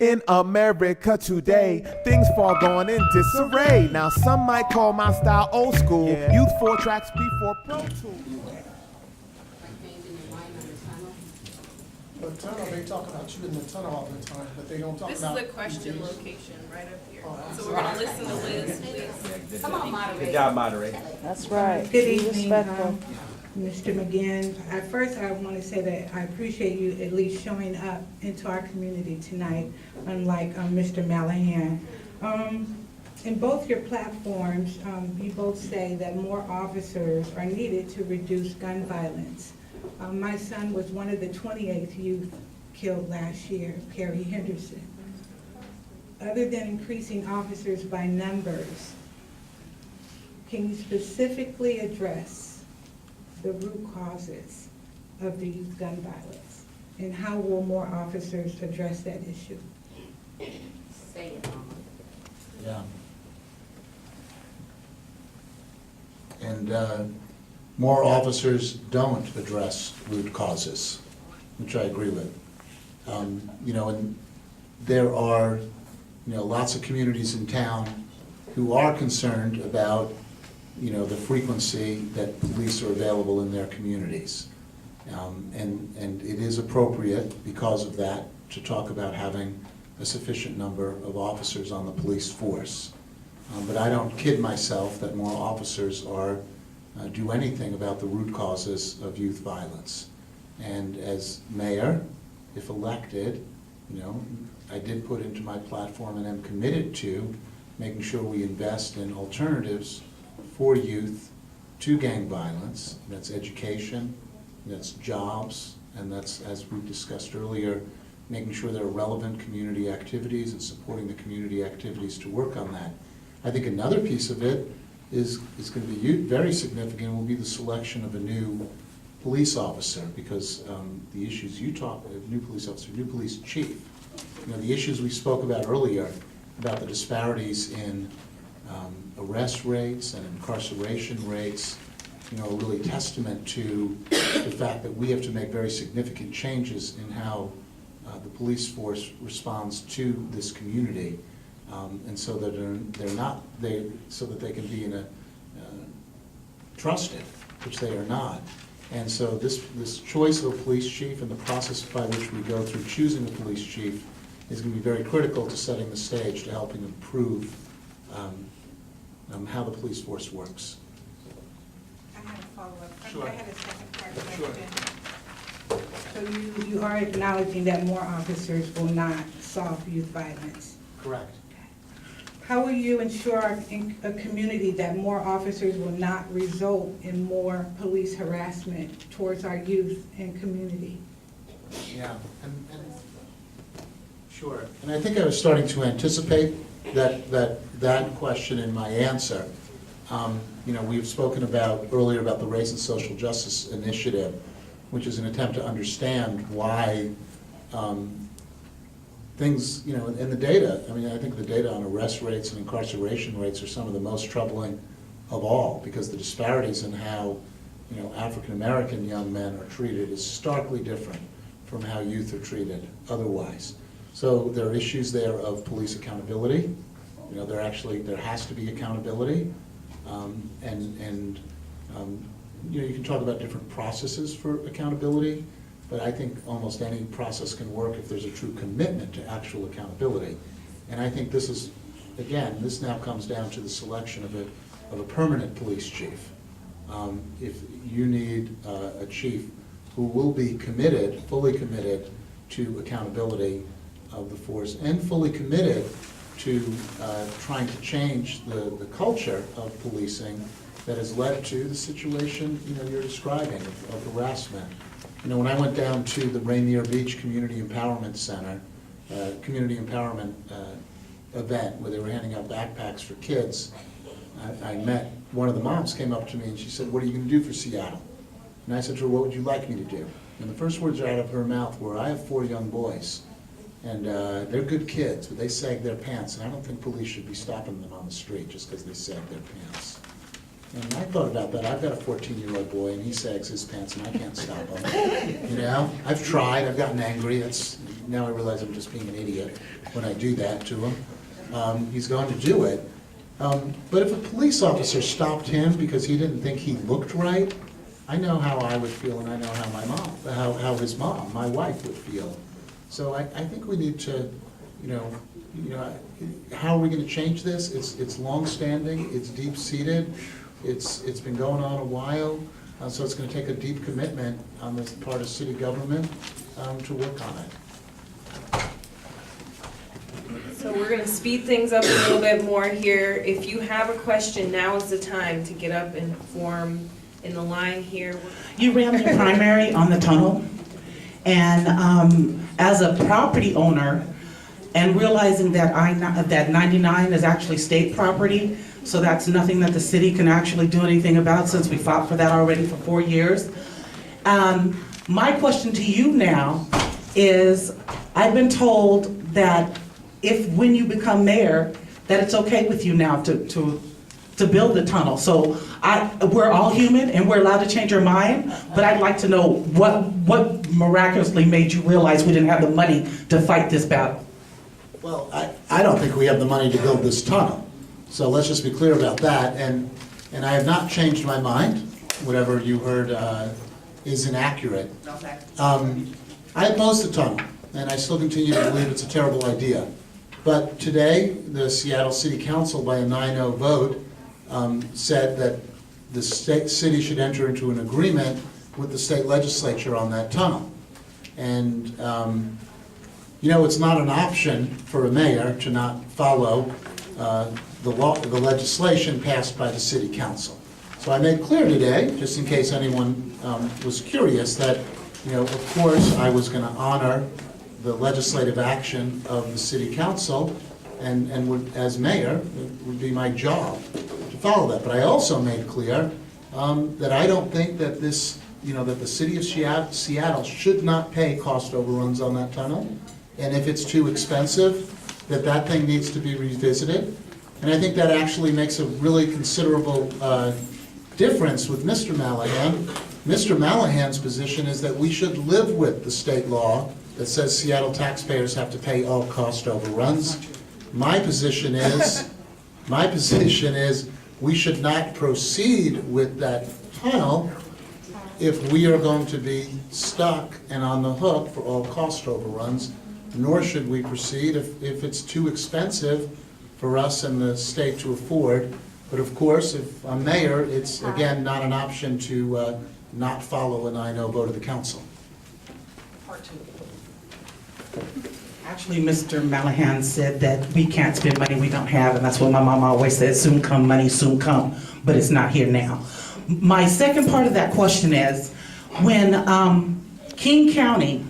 In America today, things fall going in disarray. Now some might call my style old school. Youth 4 tracks before Pro Tools. The tunnel, they talk about you in the tunnel all the time, but they don't talk about. This is the question location right up here. So we're gonna listen to Liz, please. Come on, moderate. Good job, moderator. That's right. Good Be evening, respectful. Mr. Mcginn. At first, I want to say that I appreciate you at least showing up into our community tonight, unlike Mr. Mallahan. In both your platforms, you both say that more officers are needed to reduce gun violence. My son was one of the 28th youth killed last year, Perry Henderson. Other than increasing officers by numbers, can you specifically address the root causes of the youth gun violence? And how will more officers address that issue? Say it, Mama. Yeah. And more officers don't address root causes, which I agree with. You know, and there are, lots of communities in town who are concerned about, the frequency that police are available in their communities. And it is appropriate because of that to talk about having a sufficient number of officers on the police force. But I don't kid myself that more officers are do anything about the root causes of youth violence. And as mayor, if elected, I did put into my platform and am committed to making sure we invest in alternatives for youth to gang violence. That's education, that's jobs, and that's, as we discussed earlier, making sure there are relevant community activities and supporting the community activities to work on that. I think another piece of it is going to be very significant, will be the selection of a new police officer, because the issues you talk, new police officer, new police chief, the issues we spoke about earlier about the disparities in arrest rates and incarceration rates, are really testament to the fact that we have to make very significant changes in how the police force responds to this community. And so that so that they can be trusted, which they are not. And so this choice of a police chief and the process by which we go through choosing a police chief is going to be very critical to setting the stage to helping improve how the police force works. I had a follow-up. Sure. I had a second part Sure. question. So you are acknowledging that more officers will not solve youth violence. Correct. How will you ensure in a community that more officers will not result in more police harassment towards our youth and community? Yeah, and sure. And I think I was starting to anticipate that question in my answer. We've spoken about earlier about the Race and Social Justice Initiative, which is an attempt to understand why things, in the data, I think the data on arrest rates and incarceration rates are some of the most troubling of all, because the disparities in how, African-American young men are treated is starkly different from how youth are treated otherwise. So there are issues there of police accountability. There has to be accountability. You can talk about different processes for accountability, but I think almost any process can work if there's a true commitment to actual accountability. And I think this is, again, this now comes down to the selection of a permanent police chief. If you need a chief who will be committed, fully committed to accountability of the force and fully committed to trying to change the culture of policing that has led to the situation you're describing of harassment. When I went down to the Rainier Beach Community Empowerment Center, community empowerment event where they were handing out backpacks for kids, I met one of the moms came up to me and she said, "What are you going to do for Seattle?" And I said to her, "What would you like me to do?" And the first words out of her mouth were, "I have 4 young boys, and they're good kids, but they sag their pants, and I don't think police should be stopping them on the street just because they sag their pants." And I thought about that. I've got a 14-year-old boy, and he sags his pants, and I can't stop him. You know, I've tried, I've gotten angry. Now I realize I'm just being an idiot when I do that to him. He's going to do it. But if a police officer stopped him because he didn't think he looked right, I know how I would feel, and I know how how his mom, my wife, would feel. So I think we need to, how are we gonna change this? It's long-standing, it's deep-seated, it's been going on a while, so it's gonna take a deep commitment on the part of city government to work on it. So we're gonna speed things up a little bit more here. If you have a question, now is the time to get up and form in the line here. You ran your primary on the tunnel, and as a property owner, and realizing that that 99 is actually state property, so that's nothing that the city can actually do anything about since we fought for that already for 4 years. My question to you now is, I've been told that when you become mayor, that it's okay with you now to build the tunnel. So we're all human and we're allowed to change our mind, but I'd like to know what miraculously made you realize we didn't have the money to fight this battle? Well, I don't think we have the money to build this tunnel. So let's just be clear about that. And I have not changed my mind. Whatever you heard is inaccurate. Okay. I opposed the tunnel, and I still continue to believe it's a terrible idea. But today, the Seattle City Council, by a 9-0 vote, said that the city should enter into an agreement with the state legislature on that tunnel. And, it's not an option for a mayor to not follow the legislation passed by the city council. So I made clear today, just in case anyone was curious, that, of course, I was going to honor the legislative action of the city council, and would, as mayor, it would be my job to follow that. But I also made clear that I don't think that that the city of Seattle should not pay cost overruns on that tunnel. And if it's too expensive, that thing needs to be revisited. And I think that actually makes a really considerable difference with Mr. Mallahan. Mr. Mallahan's position is that we should live with the state law that says Seattle taxpayers have to pay all cost overruns. My position is we should not proceed with that tunnel if we are going to be stuck and on the hook for all cost overruns, nor should we proceed if it's too expensive for us and the state to afford. But of course, if I'm mayor, it's again not an option to not follow a 9-0 vote of the council. Part 2. Actually, Mr. Mallahan said that we can't spend money we don't have, and that's what my mom always said, soon come money, soon come, but it's not here now. My second part of that question is, when King County